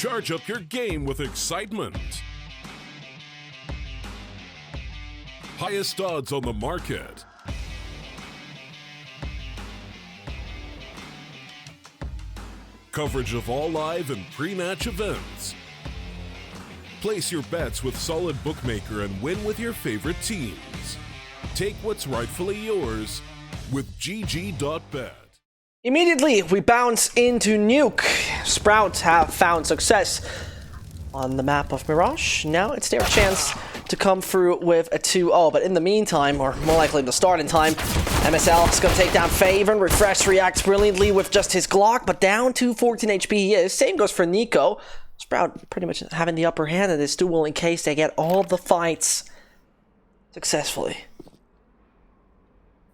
Charge up your game with excitement. Highest odds on the market. Coverage of all live and pre-match events. Place your bets with Solid Bookmaker and win with your favorite teams. Take what's rightfully yours with GG.bet. Immediately, we bounce into Nuke. Sprouts have found success on the map of Mirage. Now it's their chance to come through with a 2-0. But in the meantime, or more likely the start in time, MSL is going to take down Faven. Refresh reacts brilliantly with just his Glock, but down to 14 HP he is. Same goes for Nico. Sprout pretty much having the upper hand in this duel in case they get all the fights successfully.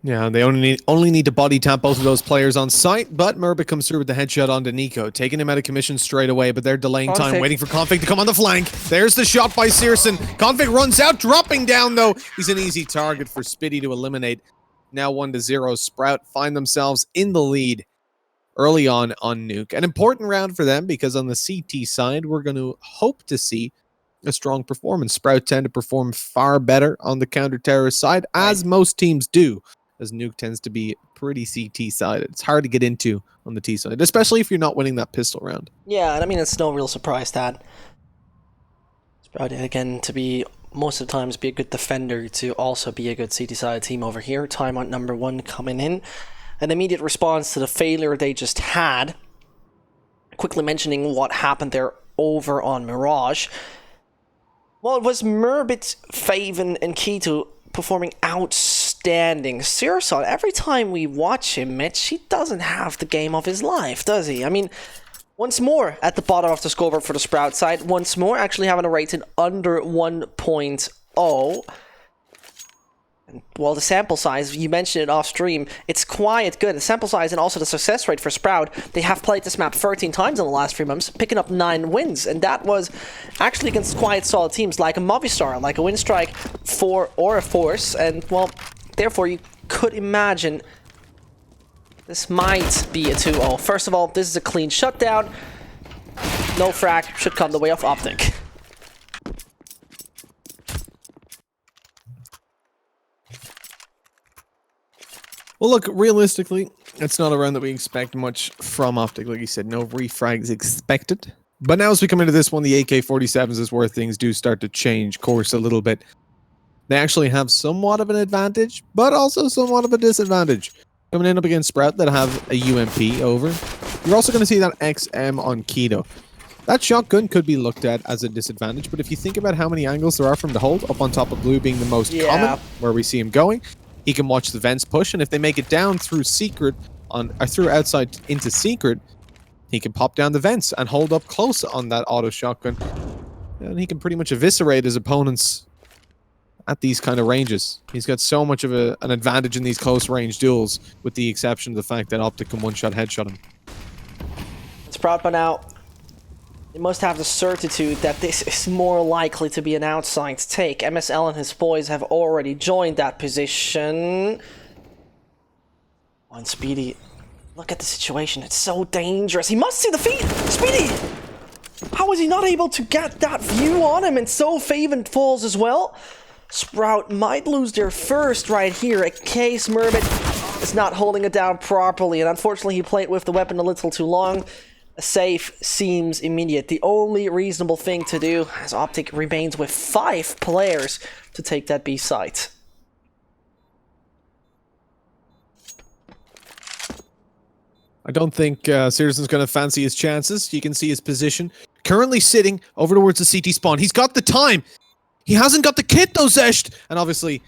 Yeah, they only need to body tap both of those players on site, but Murbit comes through with the headshot onto Nico, taking him out of commission straight away, but they're delaying time, waiting for Config to come on the flank. There's the shot by Searson. Config runs out, dropping down though. He's an easy target for Spitty to eliminate. Now 1-0, Sprout find themselves in the lead early on Nuke. An important round for them because on the CT side, we're going to hope to see a strong performance. Sprout tend to perform far better on the counter-terrorist side, as most teams do, as Nuke tends to be pretty CT-sided. It's hard to get into on the T side, especially if you're not winning that pistol round. Yeah, and I mean, it's no real surprise that Sprout, again, to be most of the times be a good defender, to also be a good CT-sided team over here. Time on number 1 coming in. An immediate response to the failure they just had. Quickly mentioning what happened there over on Mirage. Well, it was Murbit, Faven, and Keto performing outstanding. Searson, every time we watch him, Mitch, he doesn't have the game of his life, does he? I mean, once more at the bottom of the scoreboard for the Sprout side. Once more actually having a rating under 1.0. And, well, the sample size, you mentioned it off stream, it's quite good. The sample size and also the success rate for Sprout, they have played this map 13 times in the last 3 months, picking up 9 wins. And that was actually against quite solid teams like a Movistar, like a Winstrike, or a Force. And, well, therefore, you could imagine this might be a 2-0. First of all, this is a clean shutdown. No frag should come the way of Optic. Well, look, realistically, it's not a round that we expect much from Optic. Like you said, no refrags expected. But now as we come into this one, the AK-47s is where things do start to change course a little bit. They actually have somewhat of an advantage, but also somewhat of a disadvantage. Coming in up against Sprout that have a UMP over. You're also going to see that XM on Keto. That shotgun could be looked at as a disadvantage, but if you think about how many angles there are from the hold, up on top of blue being the most common, where we see him going, he can watch the vents push, and if they make it down through secret, or through outside into secret, he can pop down the vents and hold up close on that auto shotgun. And he can pretty much eviscerate his opponents at these kind of ranges. He's got so much of an advantage in these close range duels, with the exception of the fact that Optic can one-shot headshot him. Sprout by now, they must have the certitude that this is more likely to be an outside take. MSL and his boys have already joined that position. On Speedy, look at the situation. It's so dangerous. He must see the feed. Speedy! How is he not able to get that view on him? And so Faven falls as well. Sprout might lose their first right here in case Murbit is not holding it down properly. And unfortunately, he played with the weapon a little too long. A save seems immediate. The only reasonable thing to do, as Optic remains with 5 players to take that B site. I don't think Searson's going to fancy his chances. You can see his position. Currently sitting over towards the CT spawn. He's got the time. He hasn't got the kit though, Zesht. And obviously,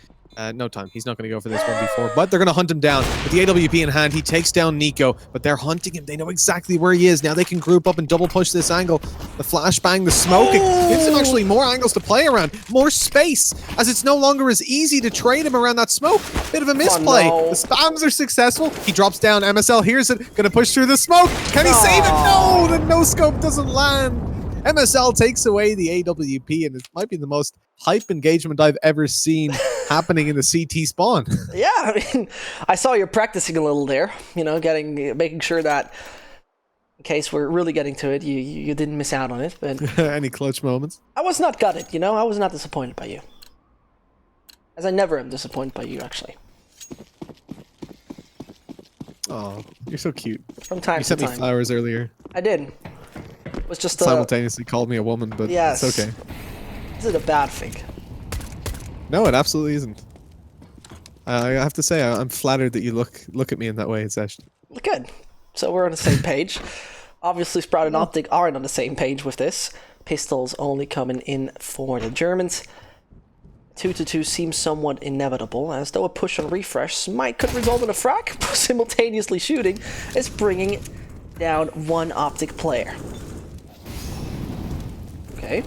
no time. He's not going to go for this one before, but they're going to hunt him down. With the AWP in hand, he takes down Nico, but they're hunting him. They know exactly where he is. Now they can group up and double push this angle. The flashbang, the smoking. Gives him actually more angles to play around. More space, as it's no longer as easy to trade him around that smoke. Bit of a misplay. Oh, no. The spams are successful. He drops down. MSL hears it. Going to push through the smoke. Can he save it? No! The no-scope doesn't land. MSL takes away the AWP, and it might be the most hype engagement I've ever seen happening in the CT spawn. Yeah, I mean, I saw you practicing a little there, you know, making sure that in case we're really getting to it, you didn't miss out on it. But Any clutch moments? I was not gutted, you know? I was not disappointed by you. As I never am disappointed by you, actually. Oh, you're so cute. From time You to sent me time. flowers earlier. I did. It was just Simultaneously called me a woman, but yes. it's okay. Is it a bad thing? No, it absolutely isn't. I have to say, I'm flattered that you look at me in that way, Sesh. Good. So we're on the same page. Obviously, Sprout and Optic aren't on the same page with this. Pistols only coming in for the Germans. 2-2 seems somewhat inevitable, as though a push on refresh could result in a frag. Simultaneously shooting is bringing down one Optic player. Okay.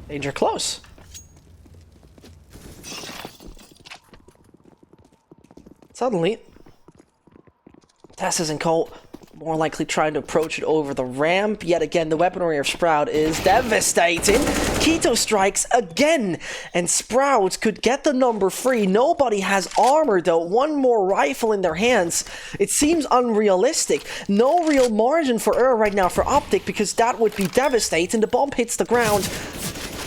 Danger close. Suddenly, Tessus and Co. more likely trying to approach it over the ramp. Yet again, the weaponry of Sprout is devastating. Keto strikes again, and Sprout could get the number free. Nobody has armor though. One more rifle in their hands. It seems unrealistic. No real margin for error right now for Optic, because that would be devastating. The bomb hits the ground.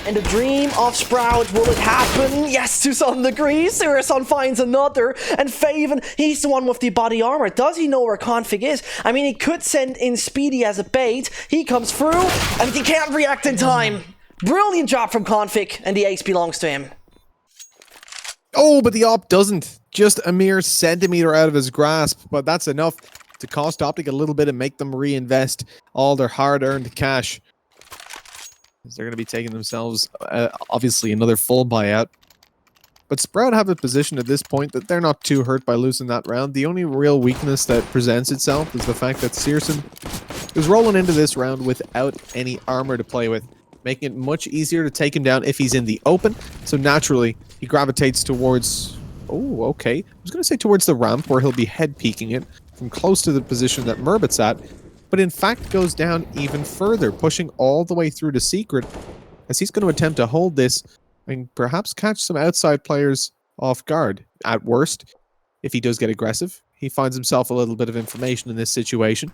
And the dream of Sprout, will it happen? Yes, to some degree. Sirison finds another, and Faven, he's the one with the body armor. Does he know where Config is? I mean, he could send in Speedy as a bait. He comes through, and he can't react in time. Brilliant job from Config, and the ace belongs to him. Oh, but the op doesn't. Just a mere centimeter out of his grasp, but that's enough to cost Optic a little bit and make them reinvest all their hard-earned cash. They're going to be taking themselves, obviously, another full buyout. But Sprout have a position at this point that they're not too hurt by losing that round. The only real weakness that presents itself is the fact that Searson is rolling into this round without any armor to play with, making it much easier to take him down if he's in the open. So naturally, he gravitates towards... Oh, okay. I was going to say towards the ramp, where he'll be head peeking it from close to the position that Murbit's at. But in fact goes down even further, pushing all the way through to Secret, as he's going to attempt to hold this and perhaps catch some outside players off guard. At worst, if he does get aggressive, he finds himself a little bit of information in this situation.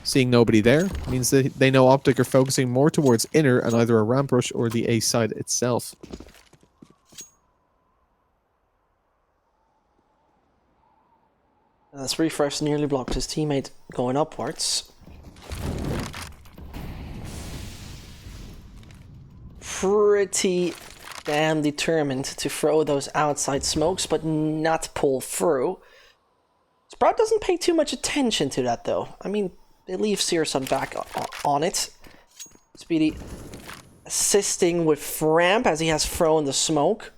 Seeing nobody there means that they know Optic are focusing more towards inner and either a ramp rush or the A side itself. This refresh nearly blocked his teammate going upwards. Pretty damn determined to throw those outside smokes, but not pull through. Sprout doesn't pay too much attention to that, though. I mean, they leave Searson back on it. Speedy assisting with ramp as he has thrown the smoke.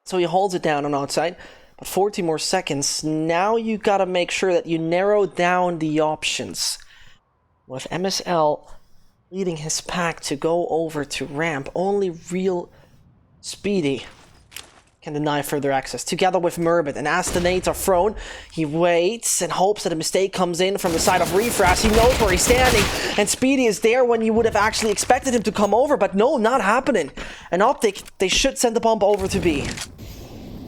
So he holds it down on outside. But 40 more seconds. Now you gotta make sure that you narrow down the options. With MSL leading his pack to go over to ramp, only real Speedy can deny further access, together with Murbit. And as the nades are thrown, he waits and hopes that a mistake comes in from the side of Refras. He knows where he's standing, and Speedy is there when you would have actually expected him to come over, but no, not happening. And Optic, they should send the bomb over to B.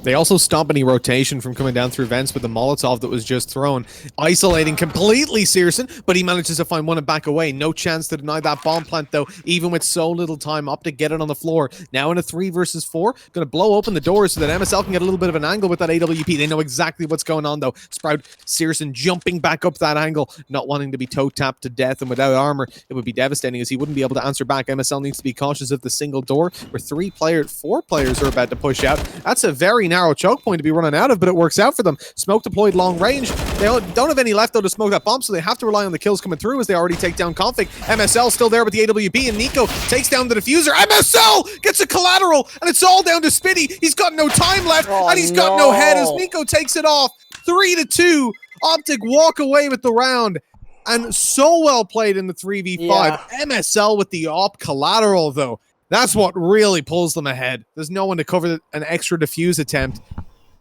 They also stop any rotation from coming down through vents with the Molotov that was just thrown, isolating completely Searson, but he manages to find one and back away. No chance to deny that bomb plant, though, even with so little time. Optic get it on the floor. Now in a 3 versus 4, going to blow open the doors so that MSL can get a little bit of an angle with that AWP. They know exactly what's going on, though. Sprout, Searson jumping back up that angle, not wanting to be toe-tapped to death, and without armor, it would be devastating as he wouldn't be able to answer back. MSL needs to be cautious of the single door, where 4 players are about to push out. That's a very narrow choke point to be running out of, but it works out for them. Smoke deployed long range. They don't have any left, though, to smoke that bomb, so they have to rely on the kills coming through as they already take down Config. MSL still there with the AWP, and Nico takes down the diffuser. MSL gets a collateral, and it's all down to Spitty. He's got no time left, and he's got no head as Nico takes it off. 3-2. Optic walk away with the round. And so well played in the 3v5. Yeah. MSL with the op collateral, though. That's what really pulls them ahead. There's no one to cover an extra defuse attempt,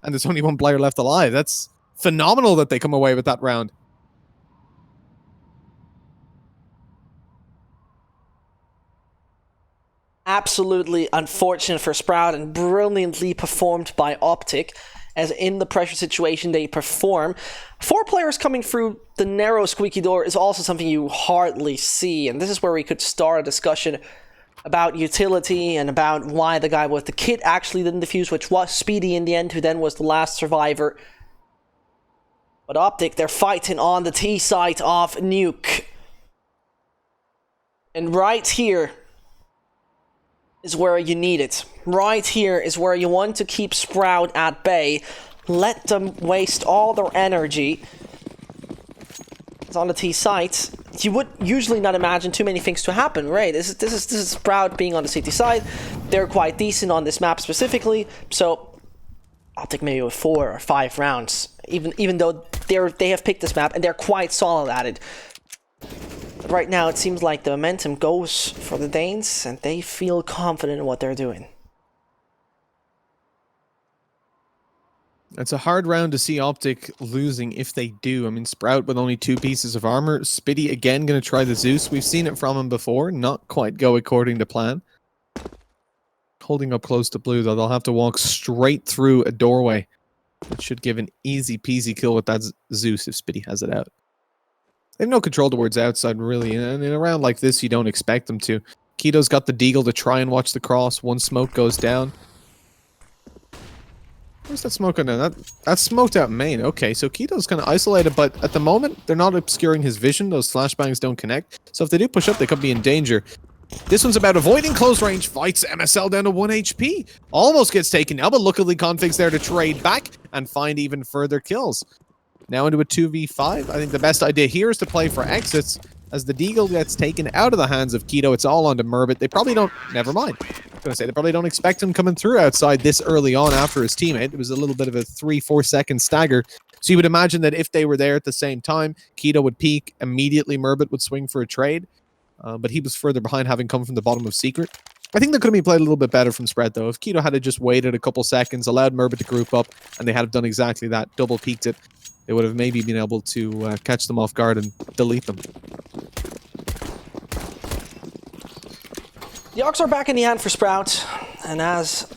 and there's only one player left alive. That's phenomenal that they come away with that round. Absolutely unfortunate for Sprout and brilliantly performed by Optic. as in the pressure situation they perform. 4 players coming through the narrow squeaky door is also something you hardly see, and this is where we could start a discussion about utility and about why the guy with the kit actually didn't defuse, which was Speedy in the end, who then was the last survivor. But Optic, they're fighting on the T site of Nuke. And right here is where you need it. Right here is where you want to keep Sprout at bay. Let them waste all their energy. It's on the T site. You would usually not imagine too many things to happen, right? This is Sprout being on the CT side. They're quite decent on this map specifically, so Optic maybe with 4 or 5 rounds, even though they have picked this map and they're quite solid at it. But right now it seems like the momentum goes for the Danes and they feel confident in what they're doing. It's a hard round to see Optic losing if they do. I mean, Sprout with only 2 pieces of armor. Spitty again going to try the Zeus. We've seen it from him before. Not quite go according to plan. Holding up close to blue, though. They'll have to walk straight through a doorway. It should give an easy peasy kill with that Zeus if Spitty has it out. They have no control towards outside, really. And in a round like this, you don't expect them to. Keto's got the Deagle to try and watch the cross. One smoke goes down. Where's that smoke on now? That's smoked out main. Okay, so Keto's kind of isolated, but at the moment, they're not obscuring his vision. Those flashbangs don't connect. So if they do push up, they could be in danger. This one's about avoiding close range fights. MSL down to 1 HP. Almost gets taken now, but luckily Config's there to trade back and find even further kills. Now into a 2v5. I think the best idea here is to play for exits. As the Deagle gets taken out of the hands of Keto, it's all onto Murbit. They probably don't... Never mind. I was going to say, they probably don't expect him coming through outside this early on after his teammate. It was a little bit of a 3-4 second stagger. So you would imagine that if they were there at the same time, Keto would peek, immediately Murbit would swing for a trade. But he was further behind, having come from the bottom of Secret. I think that could have been played a little bit better from Spread, though. If Keto had just waited a couple seconds, allowed Murbit to group up, and they had done exactly that, double peeked it, they would have maybe been able to catch them off guard and delete them. The Ox are back in the hand for Sprout, and as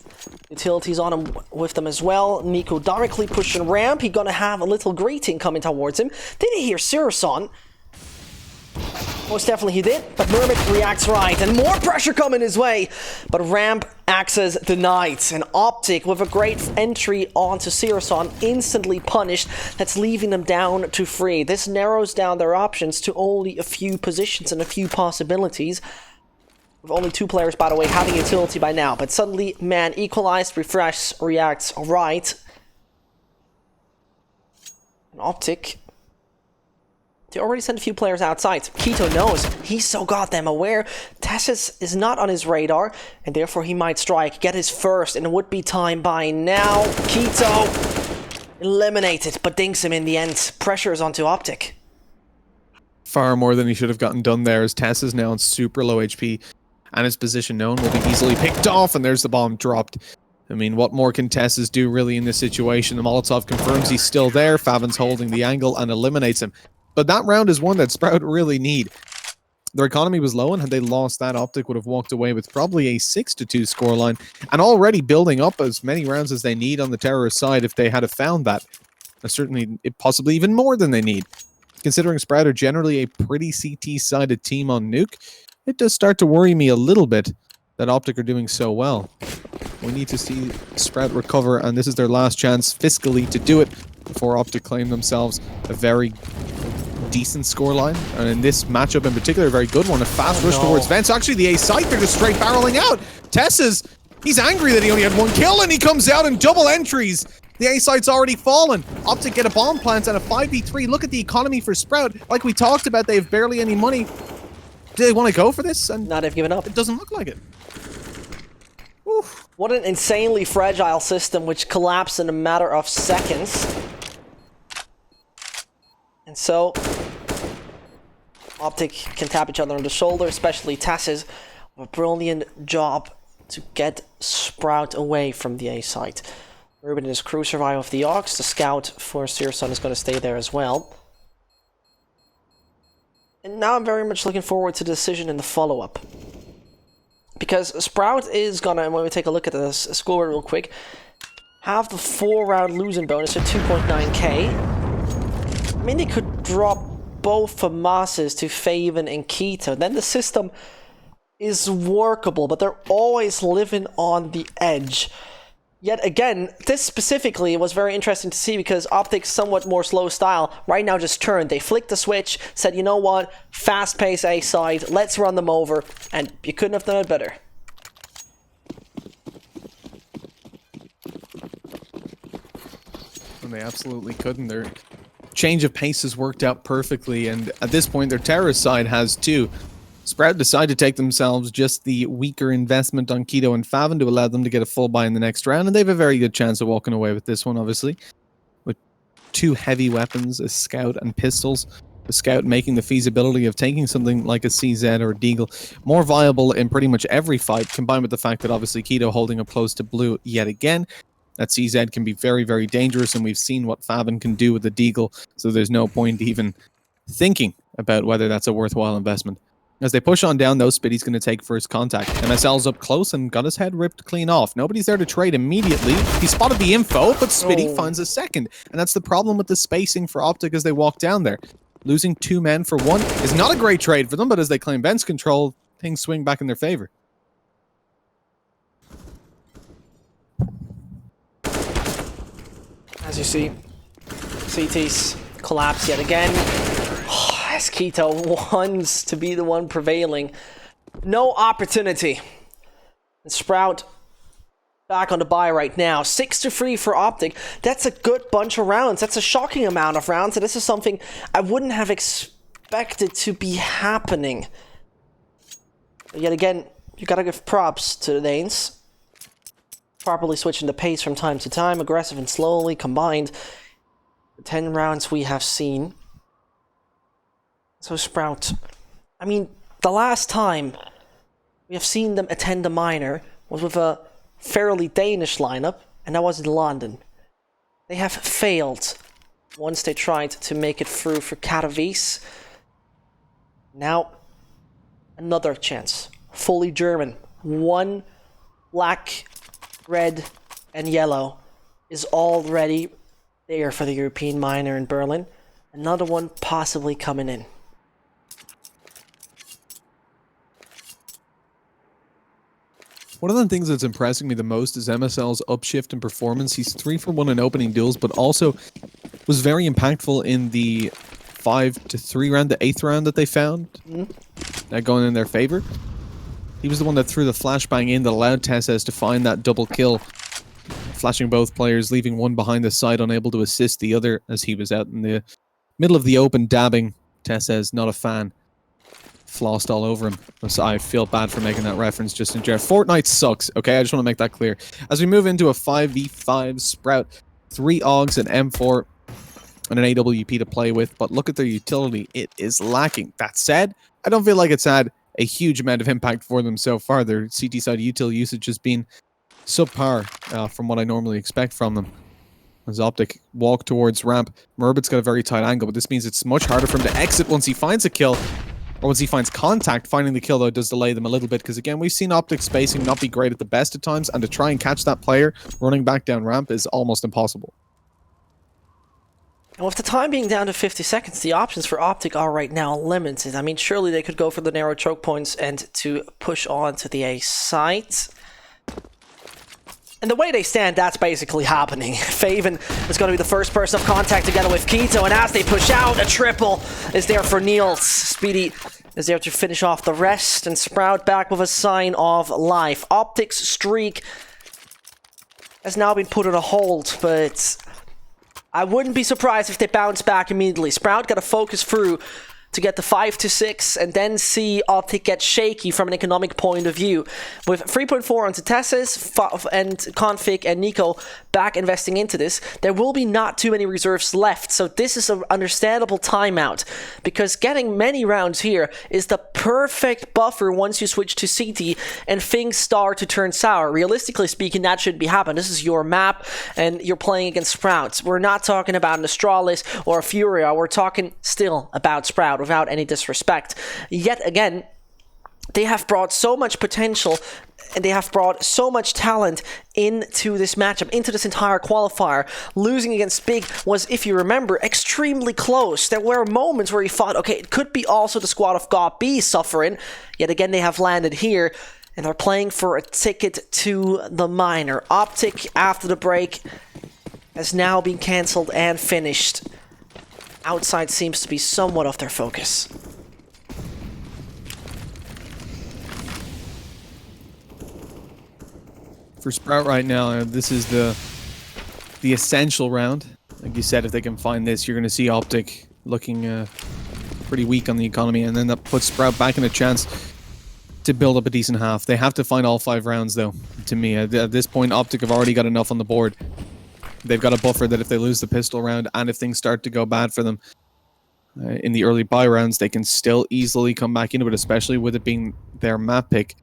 utilities on him with them as well, Nico directly pushing ramp. He's gonna have a little greeting coming towards him. Did he hear Sirison? Most definitely he did, but Mermit reacts right, and more pressure coming his way. But ramp access denied, and Optic with a great entry onto Sirison instantly punished. That's leaving them down to 3. This narrows down their options to only a few positions and a few possibilities. With only 2 players, by the way, having utility by now. But suddenly, man, equalized, refresh, reacts right. And Optic, they already sent a few players outside. Keto knows. He's so goddamn aware. Tessus is not on his radar, and therefore he might strike, get his first, and it would be time by now. Keto eliminated, but dinks him in the end. Pressure is onto Optic. Far more than he should have gotten done there, as Tess is now on super low HP. And his position known will be easily picked off, and there's the bomb dropped. I mean, what more can Tessus do really in this situation? The Molotov confirms he's still there. Favin's holding the angle and eliminates him. But that round is one that Sprout really need. Their economy was low, and had they lost that, Optic would have walked away with probably a 6-2 scoreline, and already building up as many rounds as they need on the terrorist side if they had have found that. Certainly, possibly even more than they need. Considering Sprout are generally a pretty CT-sided team on Nuke, it does start to worry me a little bit that Optic are doing so well. We need to see Sprout recover, and this is their last chance fiscally to do it before Optic claim themselves a very decent scoreline. And in this matchup in particular, a very good one. A fast rush towards Vents. Actually, the A site, they're just straight barreling out. Tess's, he's angry that he only had 1 kill, and he comes out in double entries. The A site's already fallen. Optic get a bomb plant and a 5v3. Look at the economy for Sprout. Like we talked about, they have barely any money. Do they want to go for this? And no, they've given up. It doesn't look like it. Oof. What an insanely fragile system which collapsed in a matter of seconds. And so, Optic can tap each other on the shoulder, especially Tassis. A brilliant job to get Sprout away from the A site. Ruben and his crew survive with the Ox. The scout for Searson is going to stay there as well. And now I'm very much looking forward to the decision in the follow-up. Because Sprout is gonna, and when we take a look at the score real quick, have the 4-round losing bonus at 2.9k. I mean, they could drop both FAMASes to Faven and Keto. Then the system is workable, but they're always living on the edge. Yet again, this specifically was very interesting to see because Optic's somewhat more slow style right now just turned. They flicked the switch, said, you know what, fast pace A side, let's run them over, and you couldn't have done it better. And they absolutely couldn't. Their change of pace has worked out perfectly, and at this point their terrorist side has too. Sprout decide to take themselves just the weaker investment on Keto and Faven to allow them to get a full buy in the next round, and they have a very good chance of walking away with this one, obviously. With 2 heavy weapons, a scout and pistols. The scout making the feasibility of taking something like a CZ or a Deagle more viable in pretty much every fight, combined with the fact that obviously Keto holding up close to blue yet again. That CZ can be very, very dangerous, and we've seen what Faven can do with the Deagle, so there's no point even thinking about whether that's a worthwhile investment. As they push on down, though, Spitty's going to take first contact. MSL's up close and got his head ripped clean off. Nobody's there to trade immediately. He spotted the info, but Spitty finds a second. And that's the problem with the spacing for Optic as they walk down there. Losing 2 men for 1 is not a great trade for them, but as they claim bench control, things swing back in their favor. As you see, CT's collapse yet again. As Keto wants to be the one prevailing. No opportunity. And Sprout back on the buy right now. 6-3 for Optic. That's a good bunch of rounds. That's a shocking amount of rounds. And this is something I wouldn't have expected to be happening. But yet again, you gotta give props to the Danes. Properly switching the pace from time to time. Aggressive and slowly combined. The 10 rounds we have seen. So Sprout, I mean, the last time we have seen them attend a minor was with a fairly Danish lineup, and that was in London. They have failed once they tried to make it through for Katowice. Now, another chance. Fully German. 1 black, red, and yellow is already there for the European minor in Berlin. Another one possibly coming in. One of the things that's impressing me the most is MSL's upshift in performance. He's 3 for 1 in opening duels, but also was very impactful in the 5-3 round, the 8th round that they found. That going in their favor. He was the one that threw the flashbang in that allowed Tesses to find that double kill. Flashing both players, leaving one behind the side, unable to assist the other as he was out in the middle of the open dabbing. Tesses, not a fan. Flossed all over him. So I feel bad for making that reference just in general. Fortnite sucks, okay? I just want to make that clear. As we move into a 5v5, Sprout, 3 AUGs, an M4, and an AWP to play with, but look at their utility. It is lacking. That said, I don't feel like it's had a huge amount of impact for them so far. Their CT side util usage has been subpar from what I normally expect from them. As Optic walk towards ramp, Murbit's got a very tight angle, but this means it's much harder for him to exit once he finds a kill. Or once he finds contact, finding the kill, though, does delay them a little bit. Because, again, we've seen Optic spacing not be great at the best at times. And to try and catch that player running back down ramp is almost impossible. And with the time being down to 50 seconds, the options for Optic are right now limited. I mean, surely they could go for the narrow choke points and to push on to the A site. And the way they stand, that's basically happening. Faven is going to be the first person of contact together with Keto, and as they push out, a triple is there for Niels. Speedy is there to finish off the rest, and Sprout back with a sign of life. Optic's streak has now been put on a hold, but I wouldn't be surprised if they bounce back immediately. Sprout got to focus through to get the 5-6 and then see Optic get shaky from an economic point of view. With 3.4 onto Tesses and Config and Nico back investing into this, there will be not too many reserves left. So this is an understandable timeout because getting many rounds here is the perfect buffer once you switch to CT and things start to turn sour. Realistically speaking, that should be happening. This is your map and you're playing against Sprouts. We're not talking about an Astralis or a Furia. We're talking still about Sprout without any disrespect. Yet again, they have brought so much potential and they have brought so much talent into this matchup, into this entire qualifier. Losing against Big was, if you remember, extremely close. There were moments where you thought, okay, it could be also the squad of God B suffering. Yet again, they have landed here and are playing for a ticket to the minor. Optic, after the break, has now been cancelled and finished. Outside seems to be somewhat off their focus. For Sprout right now, this is the essential round. Like you said, if they can find this, you're going to see Optic looking pretty weak on the economy, and then that puts Sprout back in a chance to build up a decent half. They have to find all 5 rounds, though, to me. At this point, Optic have already got enough on the board. They've got a buffer that if they lose the pistol round, and if things start to go bad for them in the early buy rounds, they can still easily come back into it, especially with it being their map pick.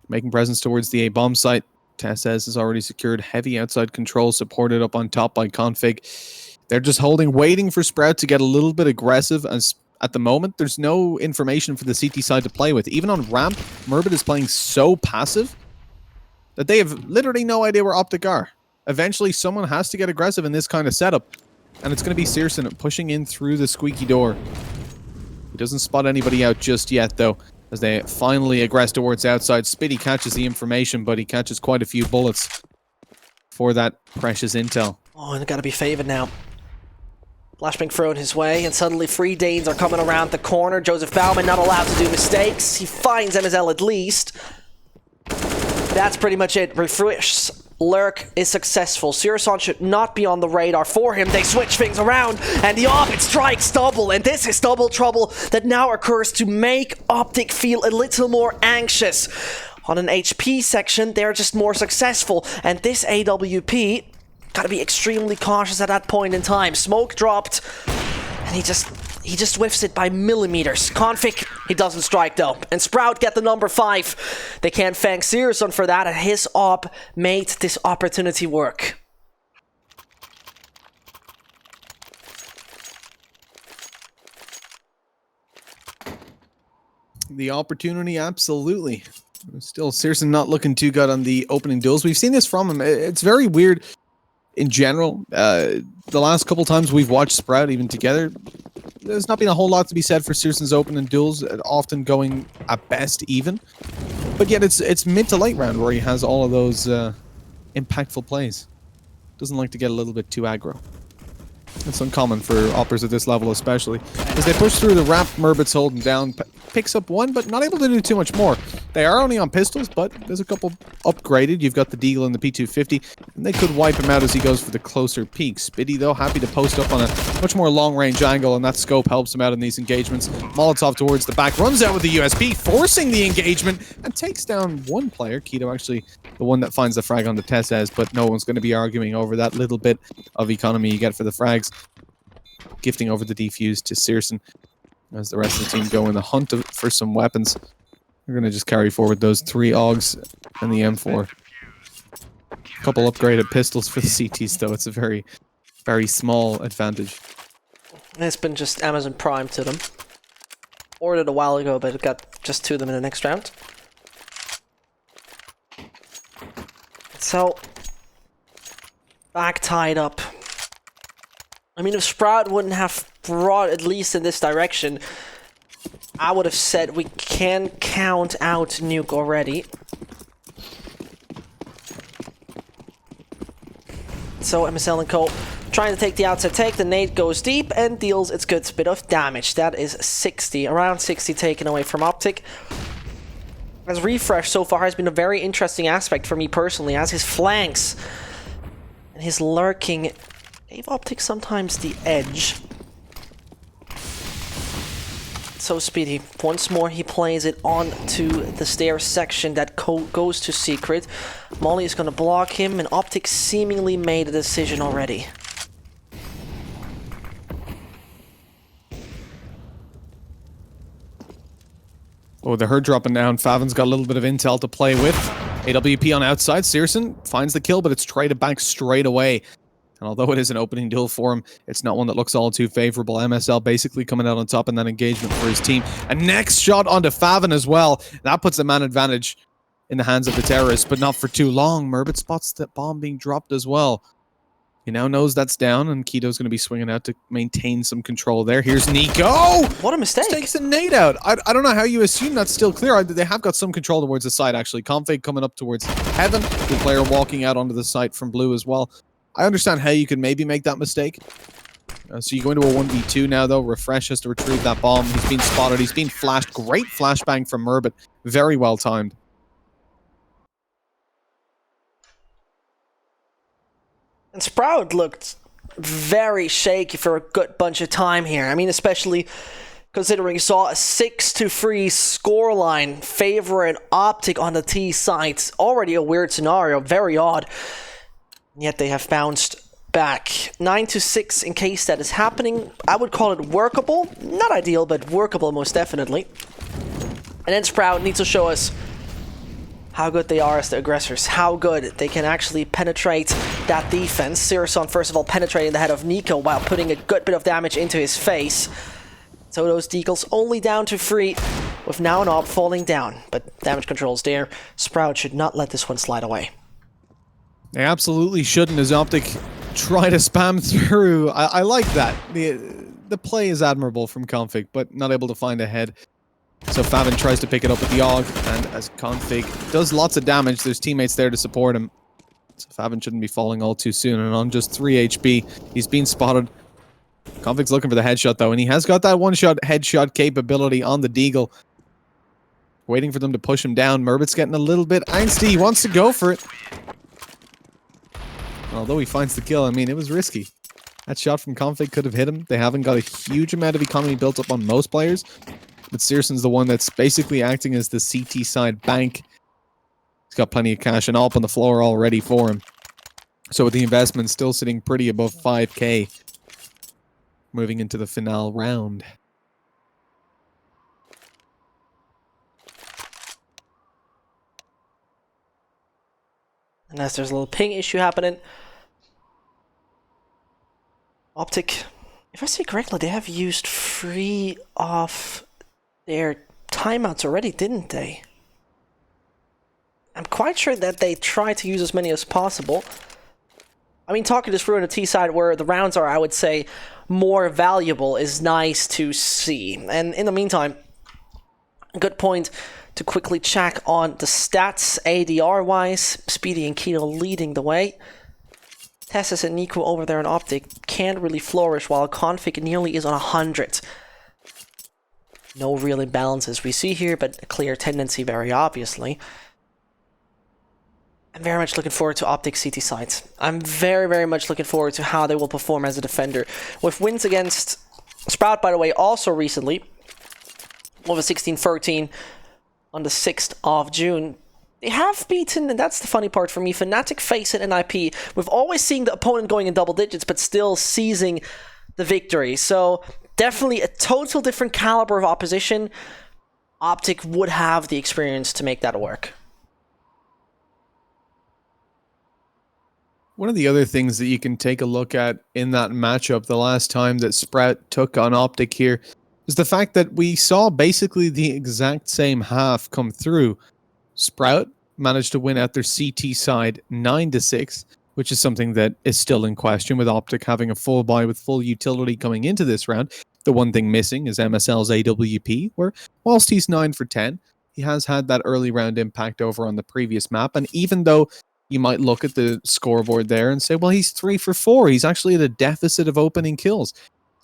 Making presence towards the A-bomb site. Tessez has already secured heavy outside control, supported up on top by Config. They're just holding, waiting for Sprout to get a little bit aggressive, as at the moment, there's no information for the CT side to play with. Even on ramp, Murbit is playing so passive that they have literally no idea where Optic are. Eventually, someone has to get aggressive in this kind of setup, and it's going to be Searson pushing in through the squeaky door. He doesn't spot anybody out just yet, though, as they finally aggress towards outside. Spitty catches the information, but he catches quite a few bullets for that precious intel. Oh, and gotta be favored now. Flashbang thrown his way, and suddenly 3 Danes are coming around the corner. Joseph Bauman not allowed to do mistakes. He finds MSL at least. That's pretty much it. Refresh Lurk is successful. Sirison should not be on the radar for him. They switch things around, and the Optic strikes double, and this is double trouble that now occurs to make Optic feel a little more anxious. On an HP section, they're just more successful, and this AWP gotta be extremely cautious at that point in time. Smoke dropped, and he just whiffs it by millimeters. Config, he doesn't strike though. And Sprout get the number 5. They can't thank Sirison for that, and his op made this opportunity work. The opportunity, absolutely. Still, Sirson not looking too good on the opening duels. We've seen this from him. It's very weird in general. The last couple times we've watched Sprout even together, there's not been a whole lot to be said for Searson's opening duels, often going at best even. But yet it's mid to late round where he has all of those impactful plays. Doesn't like to get a little bit too aggro. It's uncommon for oppers at this level especially. As they push through the ramp, Murbit's holding down, picks up one, but not able to do too much more. They are only on pistols, but there's a couple upgraded. You've got the Deagle and the P250, and they could wipe him out as he goes for the closer peak. Spitty, though, happy to post up on a much more long-range angle, and that scope helps him out in these engagements. Molotov towards the back, runs out with the USP, forcing the engagement, and takes down one player. Keto actually the one that finds the frag on the Tessez, but no one's going to be arguing over that little bit of economy you get for the frags. Gifting over the defuse to Searson as the rest of the team go in the hunt for some weapons. They're going to just carry forward those 3 AUGs and the M4. A couple upgraded pistols for the CTs, though. It's a very, very small advantage. It's been just Amazon Prime to them. Ordered a while ago, but it got just 2 of them in the next round. So, back tied up. I mean, if Sprout wouldn't have brought at least in this direction, I would have said we can count out Nuke already. So MSL and Co. trying to take the outside take. The nade goes deep and deals its good bit of damage. That is 60, around 60 taken away from Optic. As Refresh so far has been a very interesting aspect for me personally, as his flanks and his lurking gave Optic sometimes the edge. So Speedy, once more he plays it onto the stairs section that goes to Secret. Molly is going to block him, and Optic seemingly made a decision already. Oh, the herd dropping down. Favin's got a little bit of intel to play with. AWP on outside. Searson finds the kill, but it's traded back straight away. And although it is an opening duel for him, it's not one that looks all too favorable. MSL basically coming out on top in that engagement for his team. And next shot onto Favin as well. That puts the man advantage in the hands of the terrorists, but not for too long. Murbit spots that bomb being dropped as well. He now knows that's down, and Keto's going to be swinging out to maintain some control there. Here's Nico! What a mistake. Just takes a nade out. I don't know how you assume that's still clear. They have got some control towards the side, actually. Config coming up towards Heaven. Good player walking out onto the site from Blue as well. I understand how you could maybe make that mistake. So you go into a 1v2 now, though. Refresh has to retrieve that bomb. He's been spotted. He's been flashed. Great flashbang from Murbit. Very well timed. And Sprout looked very shaky for a good bunch of time here. I mean, especially considering you saw a 6-3 scoreline favoring Optic on the T side. Already a weird scenario, very odd. Yet they have bounced back. 9-6 in case that is happening. I would call it workable. Not ideal, but workable most definitely. And then Sprout needs to show us how good they are as the aggressors, how good they can actually penetrate that defense. Sirison, first of all, penetrating the head of Nico while putting a good bit of damage into his face. So those deagles only down to 3, with now an op falling down. But damage control's there. Sprout should not let this one slide away. They absolutely shouldn't, as Optic try to spam through. I like that. The play is admirable from Config, but not able to find a head. So Favin tries to pick it up with the AUG, and as Config does lots of damage, there's teammates there to support him. So Favin shouldn't be falling all too soon, and on just 3 HP, he's been spotted. Config's looking for the headshot, though, and he has got that one-shot headshot capability on the Deagle. Waiting for them to push him down. Murbit's getting a little bit angsty. He wants to go for it. Although he finds the kill, I mean, it was risky. That shot from Config could have hit him. They haven't got a huge amount of economy built up on most players. But Searson's the one that's basically acting as the CT side bank. He's got plenty of cash and AWP on the floor already for him. So with the investment still sitting pretty above 5k. Moving into the finale round. Unless there's a little ping issue happening. Optic, if I see correctly, they have used 3 of their timeouts already, didn't they? I'm quite sure that they tried to use as many as possible. I mean, talking this through on the T side where the rounds are, I would say, more valuable is nice to see. And in the meantime, a good point to quickly check on the stats ADR-wise. Speedy and Keto leading the way. Tessus and Nico over there in Optic can't really flourish, while Config nearly is on 100. No real imbalances we see here, but a clear tendency very obviously. I'm very much looking forward to Optic CT sides. I'm very, very much looking forward to how they will perform as a defender. With wins against Sprout, by the way, also recently, with a 16-13 on the 6th of June. They have beaten, and that's the funny part for me, Fnatic, FaZe, and NIP, with always seeing the opponent going in double digits, but still seizing the victory. So definitely a total different caliber of opposition. Optic would have the experience to make that work. One of the other things that you can take a look at in that matchup the last time that Sprout took on Optic here is the fact that we saw basically the exact same half come through. Sprout managed to win out their CT side 9-6, which is something that is still in question, with Optic having a full buy with full utility coming into this round. The one thing missing is MSL's AWP, where whilst he's 9 for 10, he has had that early round impact over on the previous map. And even though you might look at the scoreboard there and say, well, he's 3 for 4, he's actually at a deficit of opening kills.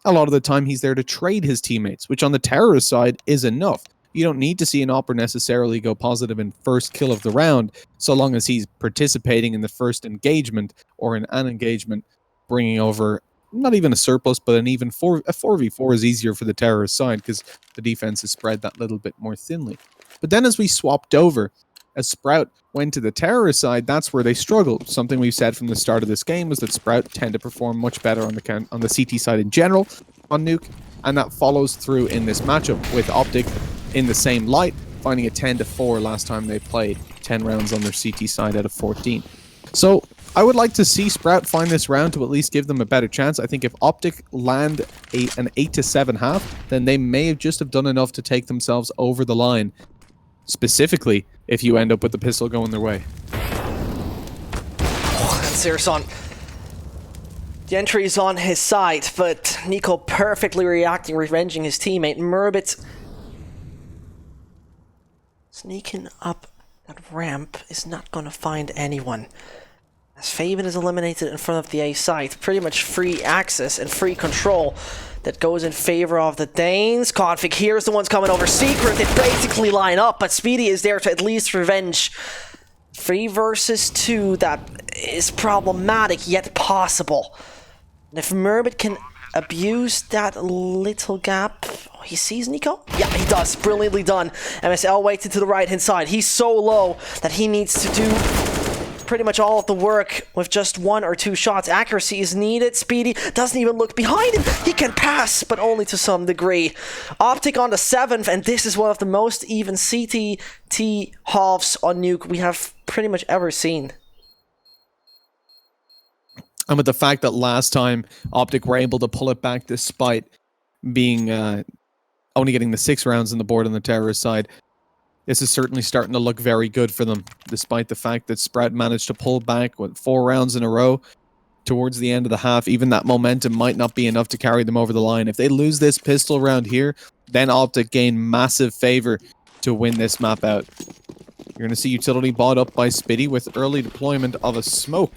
A lot of the time he's there to trade his teammates, which on the terrorist side is enough. You don't need to see an opera necessarily go positive in first kill of the round, so long as he's participating in the first engagement or in an engagement, bringing over not even a surplus, but an even a 4v4 is easier for the terrorist side because the defense is spread that little bit more thinly. But then as we swapped over, as Sprout went to the terrorist side, that's where they struggled. Something we've said from the start of this game was that Sprout tend to perform much better on the CT side in general on Nuke, and that follows through in this matchup with Optic in the same light, finding a 10-4 last time they played, 10 rounds on their CT side out of 14. So I would like to see Sprout find this round to at least give them a better chance. I think if Optic land an 8-7 half, then they may have just have done enough to take themselves over the line. Specifically, if you end up with the pistol going their way. Oh, and Sirson. The entry is on his side, but Nico perfectly reacting, revenging his teammate. Murbit sneaking up that ramp is not going to find anyone. As Faven is eliminated in front of the A site, pretty much free access and free control that goes in favor of the Danes. Config here's the ones coming over. Secret, they basically line up, but Speedy is there to at least revenge. 3 versus 2, that is problematic, yet possible. And if Murbit can abuse that little gap... Oh, he sees Nico? Yeah, he does. Brilliantly done. MSL waited to the right-hand side. He's so low that he needs to do pretty much all of the work with just 1 or 2 shots. Accuracy is needed. Speedy doesn't even look behind him. He can pass, but only to some degree. Optic on the 7th, and this is one of the most even CTT halves on Nuke we have pretty much ever seen. And with the fact that last time Optic were able to pull it back despite being only getting the 6 rounds on the board on the terrorist side, this is certainly starting to look very good for them, despite the fact that Sprout managed to pull back with 4 rounds in a row towards the end of the half. Even that momentum might not be enough to carry them over the line. If they lose this pistol round here, then Optic gain massive favor to win this map out. You're going to see utility bought up by Spitty with early deployment of a smoke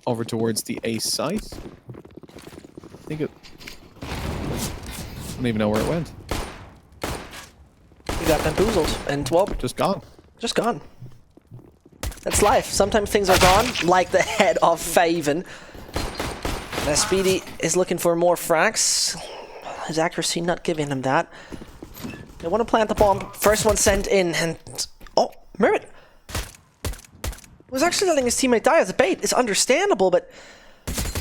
over towards the A site. I think it... I don't even know where it went. You got bamboozled, and well... Just gone. Just gone. That's life. Sometimes things are gone, like the head of Faven. Now Speedy is looking for more frags. His accuracy not giving him that. They want to plant the bomb. First one sent in, and... Oh, Murbit was actually letting his teammate die as a bait. It's understandable, but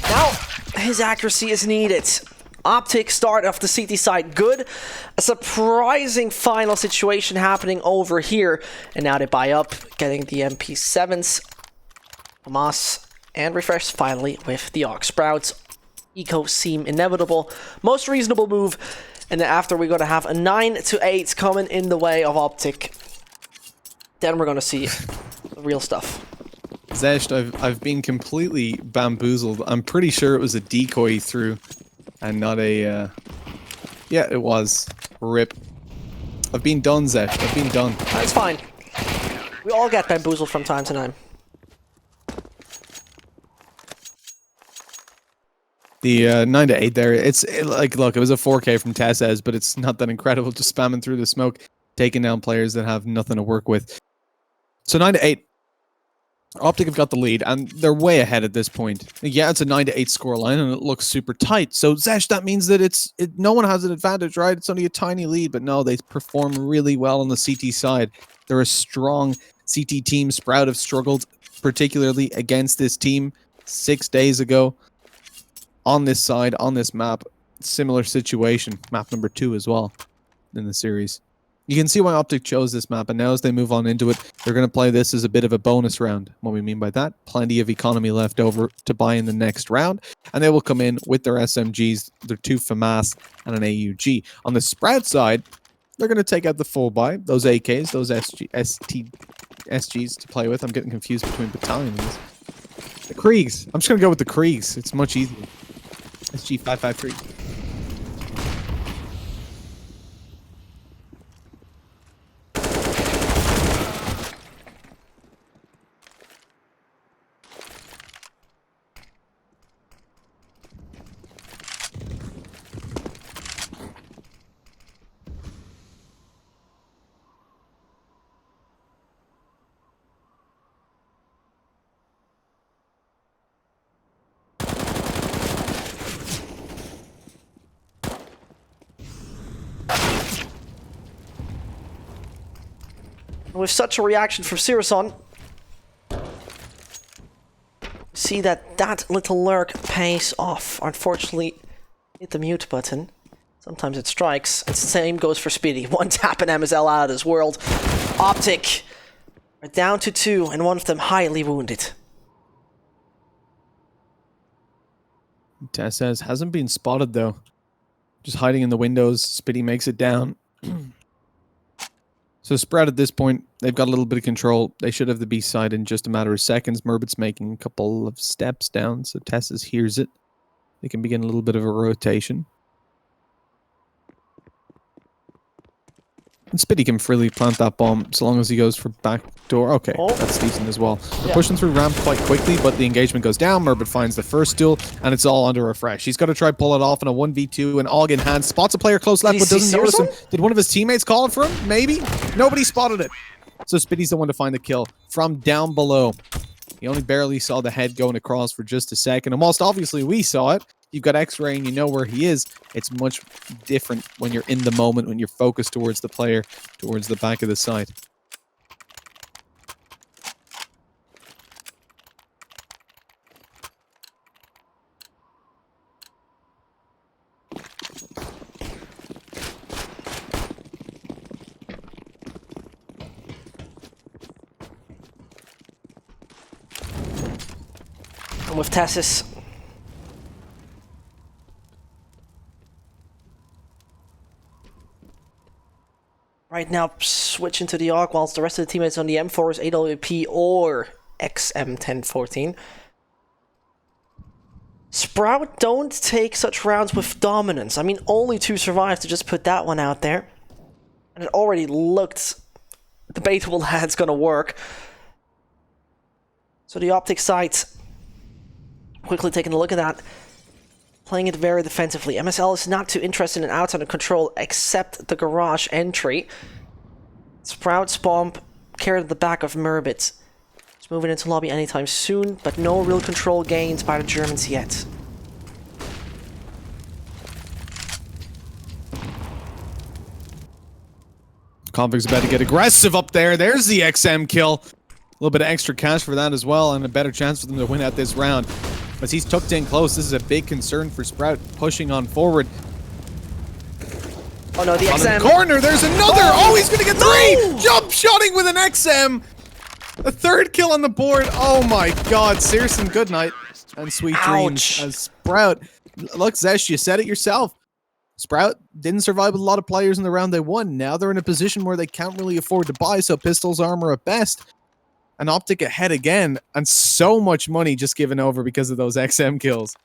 now his accuracy is needed. Optic start off the CT side good. A surprising final situation happening over here. And now they buy up, getting the MP7s. Hamas and Refresh finally with the Ox Sprouts. Eco seem inevitable. Most reasonable move. And then after we're going to have a 9-8 coming in the way of Optic. Then we're going to see the real stuff. Zesht, I've been completely bamboozled. I'm pretty sure it was a decoy through and not a... Yeah, it was. RIP. I've been done, Zesht. I've been done. That's fine. We all get bamboozled from time to time. The 9-8 there, like, look, it was a 4K from Tessez, but it's not that incredible, just spamming through the smoke, taking down players that have nothing to work with. So 9-8. Optic have got the lead, and they're way ahead at this point. Yeah, it's a 9-8 scoreline, and it looks super tight. So, Zesh, that means that no one has an advantage, right? It's only a tiny lead, but no, they perform really well on the CT side. They're a strong CT team. Sprout have struggled, particularly against this team 6 days ago. On this side, on this map, similar situation. Map number 2 as well in the series. You can see why Optic chose this map, and now as they move on into it, they're going to play this as a bit of a bonus round. What we mean by that, plenty of economy left over to buy in the next round, and they will come in with their SMGs, their 2 FAMAS, and an AUG. On the Sprout side, they're going to take out the full buy, those AKs, those SGs to play with. I'm getting confused between battalions. The Kriegs. I'm just going to go with the Kriegs. It's much easier. SG553. With such a reaction from Sirison, see that little lurk pays off. Unfortunately, hit the mute button. Sometimes it strikes. And the same goes for Speedy. 1 tap and MSL out of this world. Optic are down to 2, and one of them highly wounded. Tess says, hasn't been spotted though. Just hiding in the windows. Spitty makes it down. So Sprout at this point, they've got a little bit of control. They should have the B side in just a matter of seconds. Murbit's making a couple of steps down, so Tessus hears it. They can begin a little bit of a rotation. And Spitty can freely plant that bomb so long as he goes for back door. Okay, that's decent as well. They're pushing through ramp quite quickly, but the engagement goes down. Murbit finds the first duel, and it's all under refresh. He's got to try pull it off in a 1v2, and AUG in hand. Spots a player close left, but doesn't notice him. Did one of his teammates call it for him? Maybe? Nobody spotted it. So Spitty's the one to find the kill from down below. He only barely saw the head going across for just a second, and whilst obviously we saw it, you've got X-Ray and you know where he is. It's much different when you're in the moment, when you're focused towards the player, towards the back of the site. And with Tessus, right now switching to the AUG whilst the rest of the teammates on the M4 is AWP or XM1014. Sprout don't take such rounds with dominance. I mean, only 2 survive, to just put that one out there. And it already looked debatable that it's gonna work. So the Optic side, quickly taking a look at that, playing it very defensively. MSL is not too interested in outside of control except the garage entry. Sprout's bomb carried at the back of Murbit. It's moving into lobby anytime soon, but no real control gains by the Germans yet. Config's about to get aggressive up there. There's the XM kill. A little bit of extra cash for that as well, and a better chance for them to win out this round. As he's tucked in close, this is a big concern for Sprout, pushing on forward. Oh no, the XM. On the corner, there's another! Oh, he's gonna get 3! Jump shotting with an XM! A 3rd kill on the board. Oh my god, Searson, good night. And sweet dreams as Sprout. Look, Zesh, you said it yourself. Sprout didn't survive with a lot of players in the round they won. Now they're in a position where they can't really afford to buy, so pistols armor at best. An Optic ahead again, and so much money just given over because of those XM kills.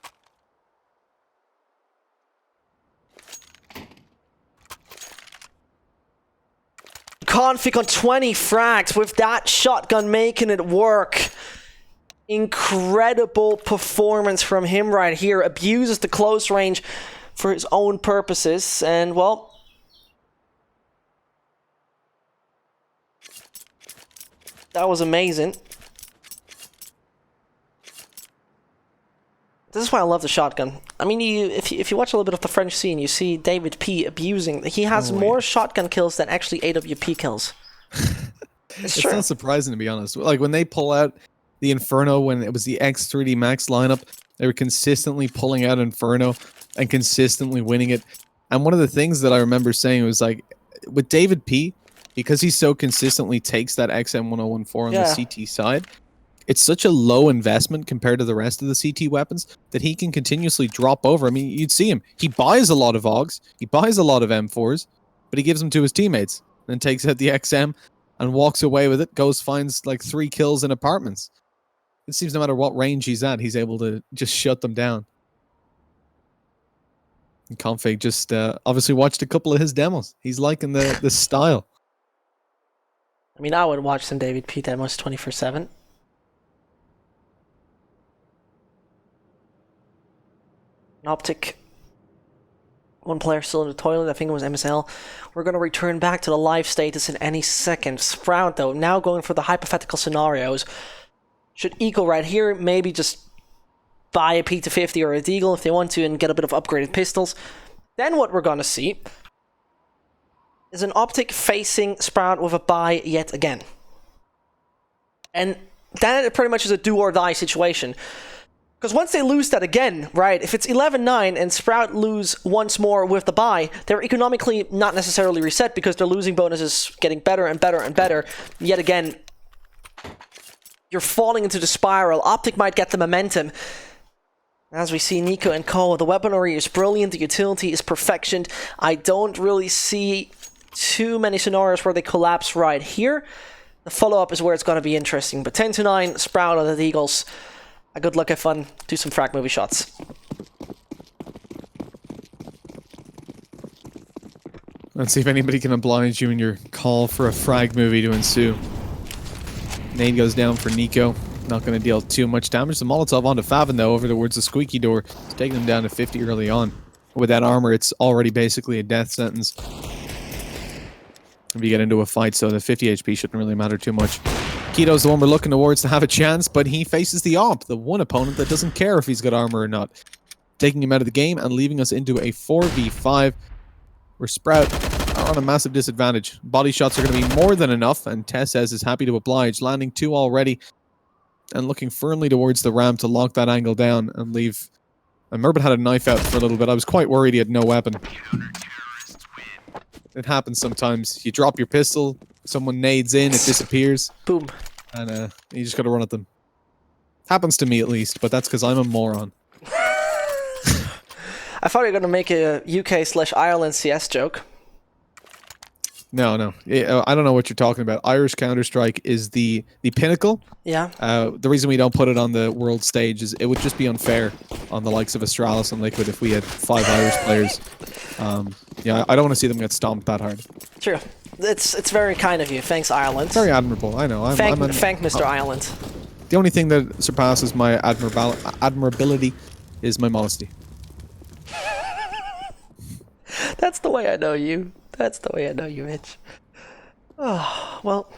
Config on 20 frags with that shotgun making it work. Incredible performance from him right here. Abuses the close range for his own purposes, and well, that was amazing. This is why I love the shotgun. I mean, if you watch a little bit of the French scene, you see David P abusing. He has more shotgun kills than actually AWP kills. It's not surprising, to be honest. Like when they pull out the Inferno, when it was the X3D Max lineup, they were consistently pulling out Inferno and consistently winning it. And one of the things that I remember saying was like, with David P, because he so consistently takes that XM1014 on the CT side, it's such a low investment compared to the rest of the CT weapons that he can continuously drop over. I mean, you'd see him. He buys a lot of AUGs, he buys a lot of M4s, but he gives them to his teammates, then takes out the XM and walks away with it, finds like 3 kills in apartments. It seems no matter what range he's at, he's able to just shut them down. And Config just obviously watched a couple of his demos. He's liking the style. I mean, I would watch some David P demos 24/7. An Optic. One player still in the toilet. I think it was MSL. We're going to return back to the live status in any second. Sprout, though, now going for the hypothetical scenarios. Should Eagle right here maybe just buy a P250 or a Deagle if they want to and get a bit of upgraded pistols. Then what we're going to see is an Optic facing Sprout with a buy yet again. And then it pretty much is a do or die situation. Because once they lose that again, right, if it's 11-9 and Sprout lose once more with the buy, they're economically not necessarily reset because their losing bonus is getting better and better and better. Yet again, you're falling into the spiral. Optic might get the momentum. As we see Nico and Cole, the weaponry is brilliant, the utility is perfection. I don't really see too many scenarios where they collapse right here. The follow-up is where it's going to be interesting. But 10-9, Sprout on the Eagles. A good luck, have fun, do some frag movie shots. Let's see if anybody can oblige you in your call for a frag movie to ensue. Nade goes down for Nico. Not going to deal too much damage. The Molotov onto Favin, though, over towards the squeaky door. It's taking him down to 50 early on. With that armor, it's already basically a death sentence if you get into a fight, so the 50 HP shouldn't really matter too much. Keto's the one we're looking towards to have a chance, but he faces the Op, the one opponent that doesn't care if he's got armor or not. Taking him out of the game and leaving us into a 4v5 where Sprout are on a massive disadvantage. Body shots are going to be more than enough, and Tess says is happy to oblige, landing 2 already and looking firmly towards the ramp to lock that angle down and leave. And Murbit had a knife out for a little bit. I was quite worried he had no weapon. It happens sometimes. You drop your pistol, someone nades in, it disappears. Boom. And you just gotta run at them. Happens to me at least, but that's because I'm a moron. I thought you were going to make a UK/Ireland CS joke. No. I don't know what you're talking about. Irish Counter-Strike is the pinnacle. Yeah. The reason we don't put it on the world stage is it would just be unfair on the likes of Astralis and Liquid if we had 5 Irish players. Yeah, I don't want to see them get stomped that hard. True. It's very kind of you. Thanks, Ireland. Very admirable, I know. Thank Mr. Ireland. The only thing that surpasses my admirability is my modesty. That's the way I know you. That's the way I know you, Mitch. Oh, well,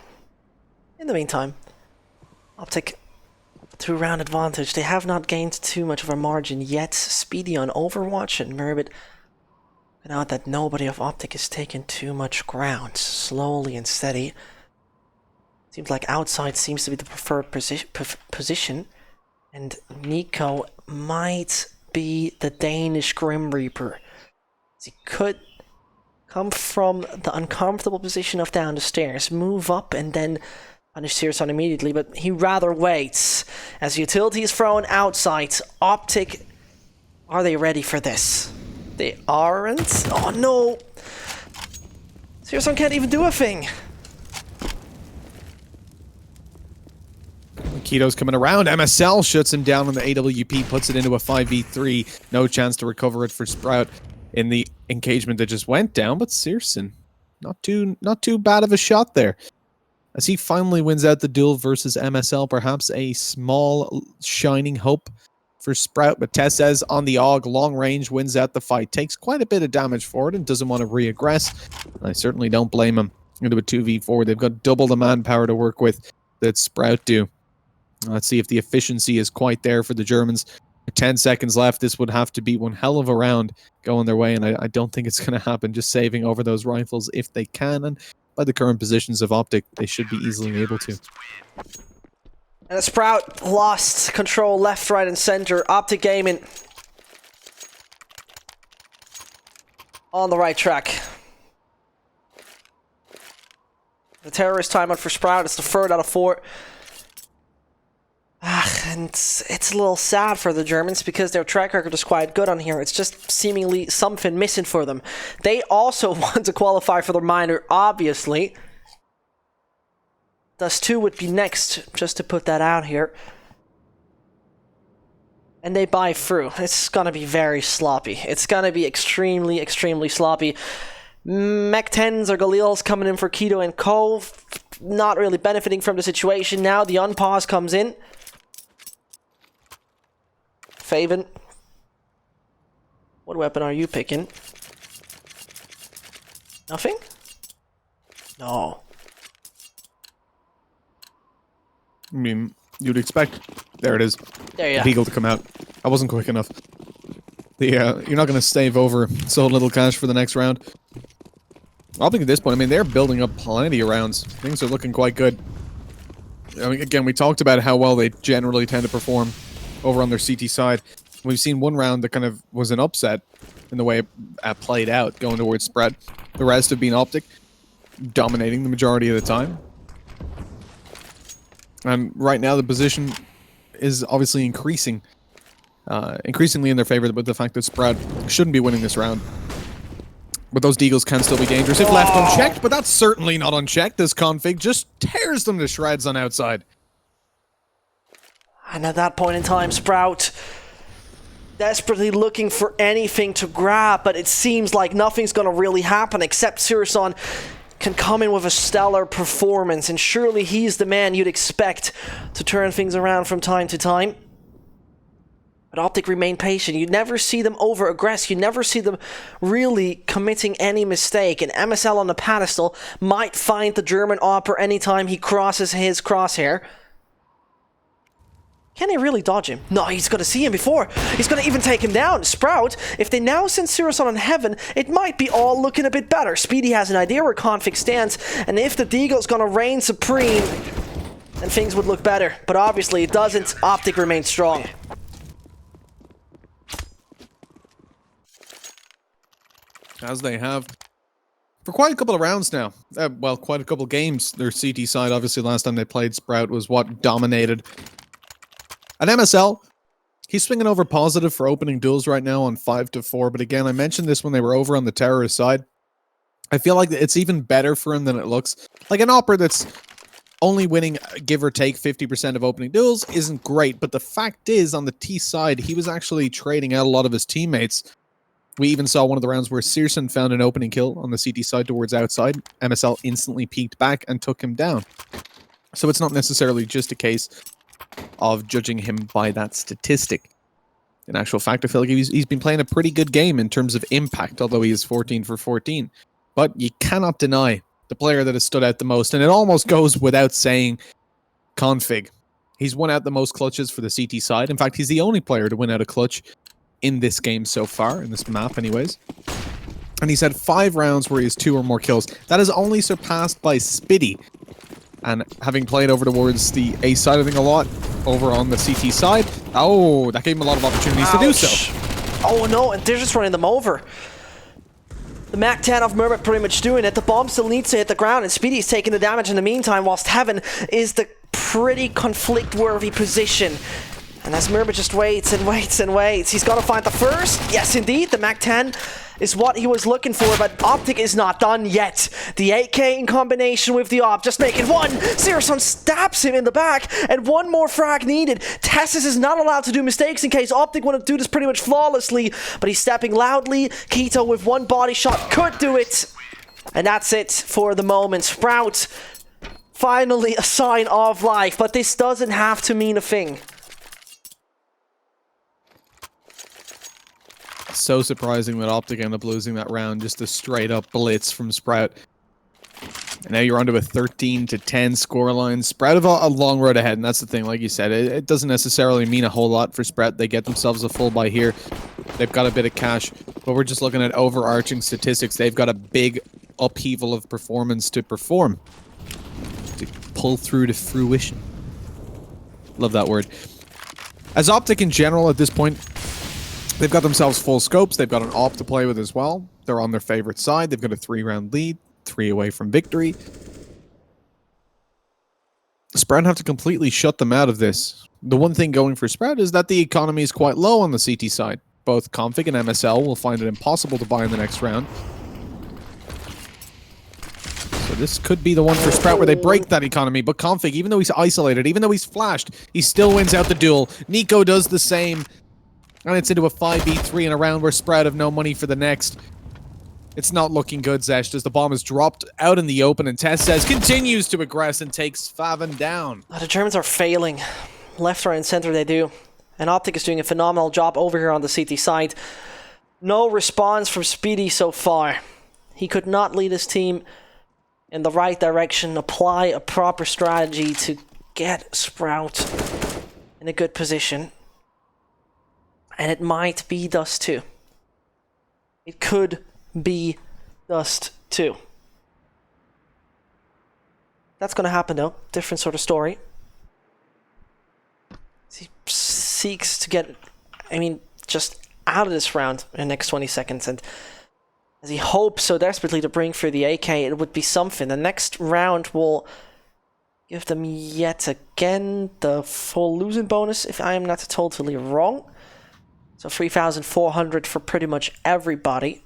in the meantime, Optic 2-round advantage. They have not gained too much of a margin yet. Speedy on Overwatch and Murbit. And out that nobody of Optic has taken too much ground. Slowly and steady. Seems like outside seems to be the preferred position. And Nico might be the Danish Grim Reaper. He could come from the uncomfortable position of down the stairs, move up, and then punish Searson immediately, but he rather waits. As utility is thrown outside, Optic, are they ready for this? They aren't? Oh no! Searson can't even do a thing! Keto's coming around. MSL shuts him down on the AWP, puts it into a 5v3. No chance to recover it for Sprout in the engagement that just went down, but Searson, not too bad of a shot there. As he finally wins out the duel versus MSL, perhaps a small shining hope for Sprout, but Tess says on the AUG, long range, wins out the fight. Takes quite a bit of damage for it and doesn't want to re-aggress. I certainly don't blame him. Into a 2v4, they've got double the manpower to work with that Sprout do. Let's see if the efficiency is quite there for the Germans. 10 seconds left. This would have to be one hell of a round going their way, and I don't think it's going to happen. Just saving over those rifles if they can, and by the current positions of Optic, they should be easily able to. And Sprout lost control left, right, and center. Optic Gaming on the right track. The terrorist timeout for Sprout. It's the 3rd out of 4. And it's a little sad for the Germans because their track record is quite good on here. It's just seemingly something missing for them. They also want to qualify for the minor, obviously. Dust 2 would be next, just to put that out here. And they buy through. It's gonna be very sloppy. It's gonna be extremely, extremely sloppy. Mech 10s or Galil's coming in for Keto and Cove. Not really benefiting from the situation now. The unpause comes in. Faven, what weapon are you picking? Nothing? No. I mean, you'd expect. There it is. There you go. The Beagle to come out. I wasn't quick enough. You're not going to save over so little cash for the next round. I think at this point, I mean, they're building up plenty of rounds. Things are looking quite good. I mean, again, we talked about how well they generally tend to perform over on their CT side. We've seen one round that kind of was an upset in the way it played out, going towards spread. The rest have been Optic, dominating the majority of the time. And right now the position is obviously increasing increasingly in their favor with the fact that Sprout shouldn't be winning this round. But those deagles can still be dangerous if left unchecked, but that's certainly not unchecked. This config just tears them to shreds on outside. And at that point in time, Sprout desperately looking for anything to grab, but it seems like nothing's going to really happen except Sirison can come in with a stellar performance, and surely he's the man you'd expect to turn things around from time to time. But Optic remain patient. You never see them over-aggress. You never see them really committing any mistake. And MSL on the pedestal might find the German Opera anytime he crosses his crosshair. Can he really dodge him? No, he's going to see him before. He's going to even take him down. Sprout, if they now send Sirison on Heaven, it might be all looking a bit better. Speedy has an idea where Config stands, and if the Deagle's going to reign supreme, then things would look better. But obviously it doesn't. Optic remains strong. As they have for quite a couple of rounds now. Well, quite a couple of games. Their CT side, obviously, last time they played Sprout was what dominated. At MSL, he's swinging over positive for opening duels right now on 5-4. But again, I mentioned this when they were over on the terrorist side. I feel like it's even better for him than it looks. Like an Opera that's only winning, give or take, 50% of opening duels isn't great. But the fact is, on the T side, he was actually trading out a lot of his teammates. We even saw one of the rounds where Searson found an opening kill on the CT side towards outside. MSL instantly peeked back and took him down. So it's not necessarily just a case of judging him by that statistic. In actual fact, I feel like he's been playing a pretty good game in terms of impact, although he is 14 for 14. But you cannot deny the player that has stood out the most, and it almost goes without saying, Config. He's won out the most clutches for the CT side. In fact, he's the only player to win out a clutch in this game so far, in this map anyways. And he's had 5 rounds where he has 2 or more kills. That is only surpassed by Spiddy. And having played over towards the A side, I think a lot, over on the CT side, oh, that gave him a lot of opportunities to do so. Oh no, and they're just running them over. The Mac 10 of Mermit pretty much doing it. The bomb still needs to hit the ground, and Speedy's taking the damage in the meantime, whilst Heaven is the pretty conflict-worthy position. And as Mermit just waits and waits and waits, he's got to find the first. Yes, indeed, the Mac 10 is what he was looking for, but Optic is not done yet. The 8K in combination with the Op just making one. Sirison stabs him in the back, and one more frag needed. Tessus is not allowed to do mistakes in case Optic want to do this pretty much flawlessly, but he's stepping loudly. Keto with one body shot could do it. And that's it for the moment. Sprout, finally a sign of life, but this doesn't have to mean a thing. So surprising that Optic ended up losing that round. Just a straight up blitz from Sprout. And now you're onto a 13-10 scoreline. Sprout have a long road ahead, and that's the thing. Like you said, it doesn't necessarily mean a whole lot for Sprout. They get themselves a full buy here. They've got a bit of cash, but we're just looking at overarching statistics. They've got a big upheaval of performance to perform, to pull through to fruition. Love that word. As Optic in general at this point, they've got themselves full scopes. They've got an Op to play with as well. They're on their favorite side. They've got a 3-round lead, 3 away from victory. Sprout have to completely shut them out of this. The one thing going for Sprout is that the economy is quite low on the CT side. Both Config and MSL will find it impossible to buy in the next round. So this could be the one for Sprout where they break that economy. But Config, even though he's isolated, even though he's flashed, he still wins out the duel. Nico does the same. And it's into a 5v3 in a round where Sprout have no money for the next. It's not looking good, Zesh, as the bomb is dropped out in the open, and Tess says continues to aggress and takes Faven down. The Germans are failing. Left, right, and center they do. And Optic is doing a phenomenal job over here on the CT side. No response from Speedy so far. He could not lead his team in the right direction, apply a proper strategy to get Sprout in a good position. And it might be Dust 2. It could be Dust 2. That's going to happen though. Different sort of story. He seeks to get, just out of this round in the next 20 seconds. And as he hopes so desperately to bring through the AK, it would be something. The next round will give them yet again the full losing bonus, if I am not totally wrong. So 3,400 for pretty much everybody.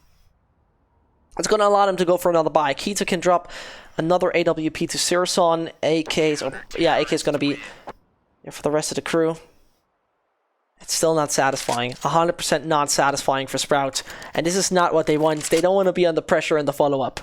It's going to allow them to go for another buy. Keto can drop another AWP to Sirson. AK's, AK's going to be here for the rest of the crew. It's still not satisfying. 100% not satisfying for Sprout. And this is not what they want. They don't want to be under pressure in the follow-up.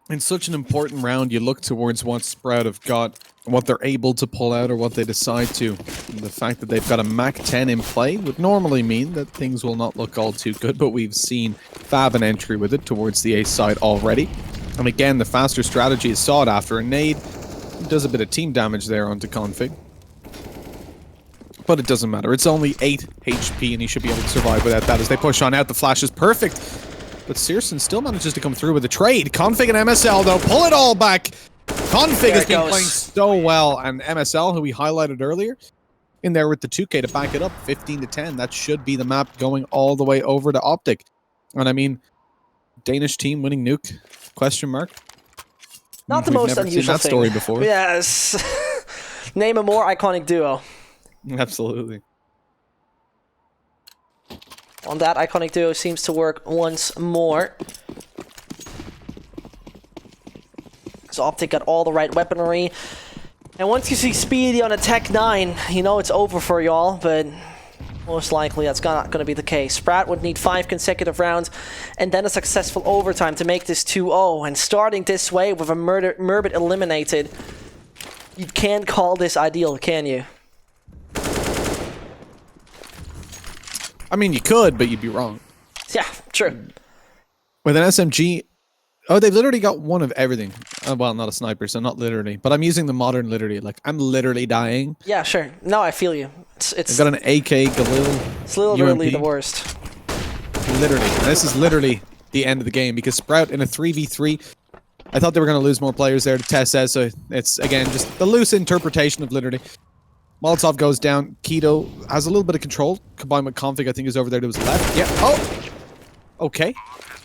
In such an important round, you look towards what Sprout have got, what they're able to pull out or what they decide to. And the fact that they've got a Mach 10 in play would normally mean that things will not look all too good, but we've seen Fab an entry with it towards the A side already. And again, the faster strategy is sought after. A nade does a bit of team damage there onto Config. But it doesn't matter. It's only 8 HP and he should be able to survive without that as they push on out. The flash is perfect. But Searson still manages to come through with a trade. Config and MSL, though, pull it all back. Config has been playing so well, and MSL, who we highlighted earlier, in there with the 2K to back it up, 15-10. That should be the map going all the way over to Optic. And I mean, Danish team winning Nuke? Question mark. Not the most unusual thing. Story before. Yes. Name a more iconic duo. Absolutely. On that iconic duo seems to work once more. So Optic got all the right weaponry. And once you see Speedy on a Tech 9, you know it's over for y'all, but most likely that's not going to be the case. Sprout would need 5 consecutive rounds and then a successful overtime to make this 2-0. And starting this way with a Murbit eliminated, you can't call this ideal, can you? I mean, you could, but you'd be wrong. Yeah, true. With an SMG, oh, they've literally got one of everything. Well, not a sniper, so not literally, but I'm using the modern literally. Like, I'm literally dying. Yeah, sure. No, I feel you. It's I've got an AK Galil. It's literally UMP. the worst. Literally. And this is literally the end of the game because Sprout in a 3v3, I thought they were going to lose more players there to Tess says, so it's, again, just the loose interpretation of literally. Molotov goes down. Keto has a little bit of control. Combined with Config, I think, is over there to his left. Yeah. Oh! Okay.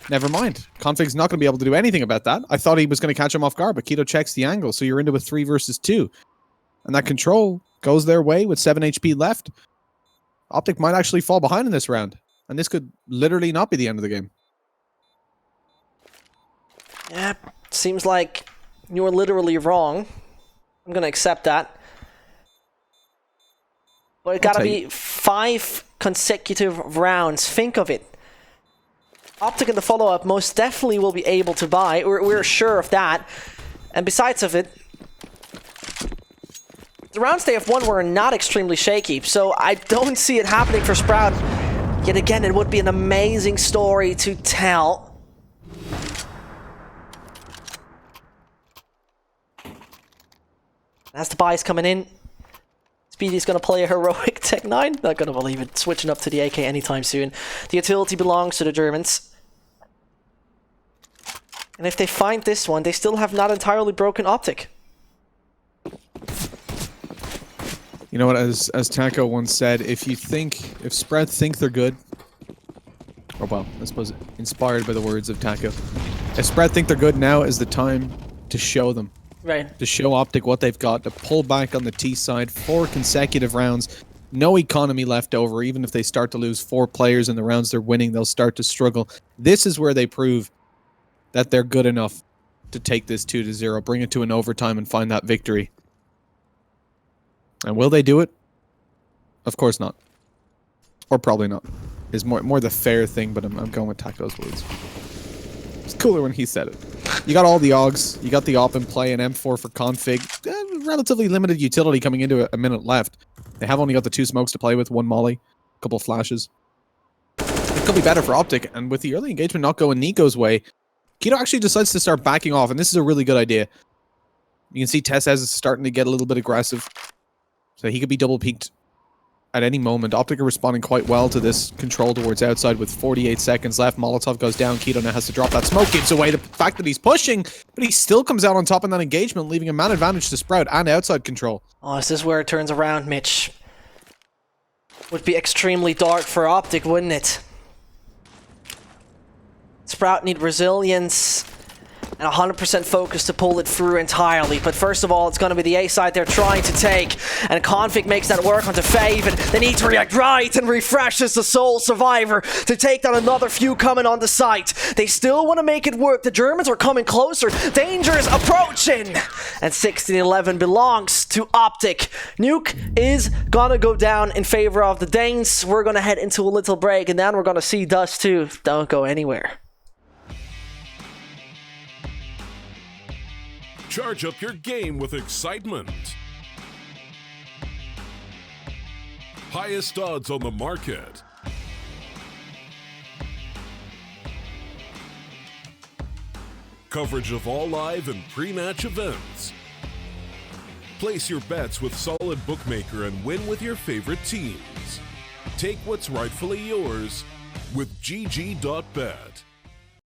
Never mind. Config's not going to be able to do anything about that. I thought he was going to catch him off guard, but Keto checks the angle, so you're into a 3 versus 2. And that control goes their way with 7 HP left. Optic might actually fall behind in this round. And this could literally not be the end of the game. Yeah, seems like you're literally wrong. I'm going to accept that. But it gotta be 5 consecutive rounds. Think of it. Optic in the follow-up most definitely will be able to buy. We're sure of that. And besides of it, the rounds they have won were not extremely shaky. So I don't see it happening for Sprout. Yet again, it would be an amazing story to tell. As the buys coming in, Speedy's going to play a heroic Tech 9. Not going to believe it. Switching up to the AK anytime soon. The utility belongs to the Germans. And if they find this one, they still have not entirely broken Optic. You know what, as Taco once said, if Sprout think they're good, or well, I suppose inspired by the words of Taco, if Sprout think they're good, now is the time to show them. Right. To show Optic what they've got, to pull back on the T side, 4 consecutive rounds, no economy left over. Even if they start to lose 4 players in the rounds they're winning, they'll start to struggle. This is where they prove that they're good enough to take this 2-0, bring it to an overtime and find that victory. And will they do it? Of course not. Or probably not. Is more the fair thing, but I'm going with Taco's words. It's cooler when he said it. You got all the AUGs, you got the op in play, an M4 for Config. Relatively limited utility coming into a minute left. They have only got the 2 smokes to play with, 1 molly, a couple flashes. It could be better for Optic, and with the early engagement not going Nico's way, Keto actually decides to start backing off, and this is a really good idea. You can see Tess is starting to get a little bit aggressive. So he could be double peaked at any moment. Optic are responding quite well to this control towards outside with 48 seconds left. Molotov goes down. Keto now has to drop that smoke. Gives away the fact that he's pushing, but he still comes out on top in that engagement, leaving a man advantage to Sprout and outside control. Oh, is this where it turns around, Mitch? Would be extremely dark for Optic, wouldn't it? Sprout need resilience. and 100% focus to pull it through entirely. But first of all, it's going to be the A side they're trying to take, and Config makes that work onto Fave, and they need to react right and refreshes the sole survivor to take down another few coming on the site. They still want to make it work. The Germans are coming closer. Danger is approaching, and 16-11 belongs to Optic. Nuke is gonna go down in favor of the Danes. We're gonna head into a little break, and then we're gonna see Dust 2. Don't go anywhere. Charge up your game with excitement. Highest odds on the market. Coverage of all live and pre-match events. Place your bets with Solid Bookmaker and win with your favorite teams. Take what's rightfully yours with GG.bet.